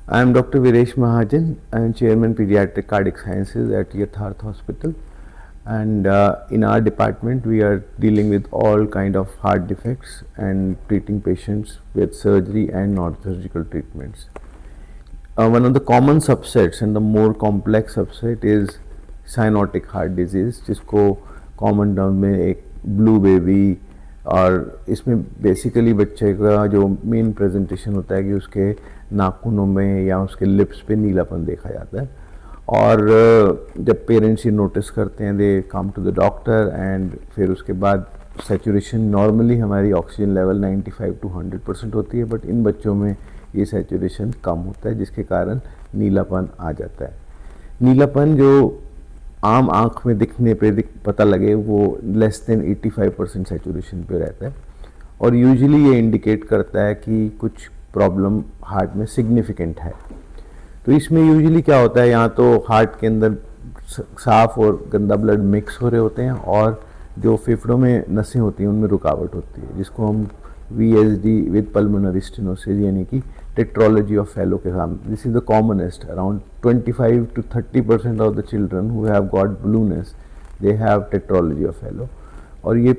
I am Dr. Viresh Mahajan. I am Chairman Pediatric Cardiac Sciences at Yatharth Hospital. And in our department, we are dealing with all kind of heart defects and treating patients with surgery and non-surgical treatments. One of the common subsets and the more complex subset is cyanotic heart disease, जिसको common term में एक blue baby, और इसमें basically बच्चे का जो main presentation होता है कि उसके नाखूनों में या उसके लिप्स पे नीलापन देखा जाता है. और जब पेरेंट्स ये नोटिस करते हैं, they come to the doctor and फिर उसके बाद सैचुरेशन नॉर्मली हमारी ऑक्सीजन लेवल 95 to 100% होती है, बट इन बच्चों में ये सैचुरेशन कम होता है जिसके कारण नीलापन आ जाता है. नीलापन जो आम आँख में दिखने पे पता लगे वो लेस देन 85% सैचुरेशन पे रहता है, और यूजुअली ये इंडिकेट करता है कि कुछ प्रॉब्लम हार्ट में सिग्निफिकेंट है. तो इसमें यूजुअली क्या होता है, यहाँ तो हार्ट के अंदर साफ और गंदा ब्लड मिक्स हो रहे होते हैं, और जो फेफड़ों में नसें होती हैं उनमें रुकावट होती है, जिसको हम VSD विद पल्मोनरी स्टेनोसिस यानी कि टेट्रोलॉजी ऑफ फेलो के सामने. This is the commonest. Around 25 to 30% of the children who have got blueness they have tetralogy of fellow, और ये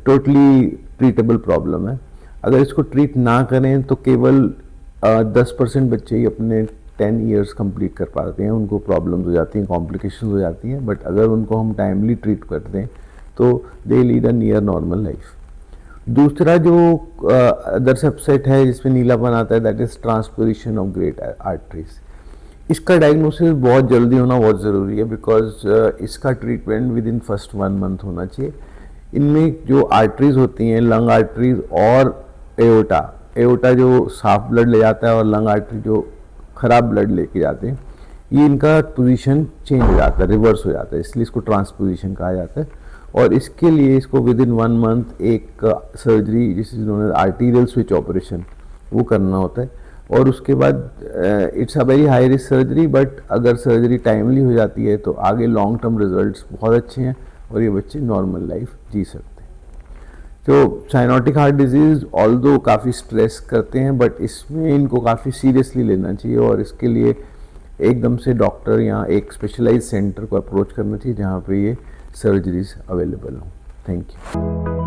टोटली ट्रीटेबल प्रॉब्लम है. अगर इसको ट्रीट ना करें तो केवल 10% बच्चे ही अपने 10 ईयर्स कंप्लीट कर पाते हैं, उनको प्रॉब्लम्स हो जाती हैं, कॉम्प्लिकेशंस हो जाती हैं. बट अगर उनको हम टाइमली ट्रीट कर दें तो they lead a near normal life. दूसरा जो अदर सबसेट है जिसमें नीलापन आता है, that is transposition of great arteries. इसका डायग्नोसिस बहुत जल्दी होना बहुत ज़रूरी है, बिकॉज इसका treatment with in first 1 month होना चाहिए. इनमें जो आर्टरीज होती हैं, लंग आर्टरीज और एओटा जो साफ ब्लड ले जाता है और लंग आर्टरी जो खराब ब्लड लेके जाते हैं, ये इनका पोजीशन चेंज हो जाता है, रिवर्स हो जाता है, इसलिए इसको ट्रांसपोजिशन कहा जाता है. और इसके लिए इसको विद इन 1 month एक सर्जरी जिस known as arterial switch operation वो करना होता है. और उसके बाद it's a very high risk surgery, but अगर सर्जरी टाइमली हो जाती है तो आगे लॉन्ग टर्म रिजल्ट्स बहुत अच्छे हैं और ये बच्चे नॉर्मल लाइफ जी सकते हैं. तो साइनोटिक हार्ट डिजीज़ ऑल्दो काफ़ी स्ट्रेस करते हैं, बट इसमें इनको काफ़ी सीरियसली लेना चाहिए, और इसके लिए एकदम से डॉक्टर या एक स्पेशलाइज्ड सेंटर को अप्रोच करना चाहिए जहाँ पे ये सर्जरीज अवेलेबल हों. Thank you.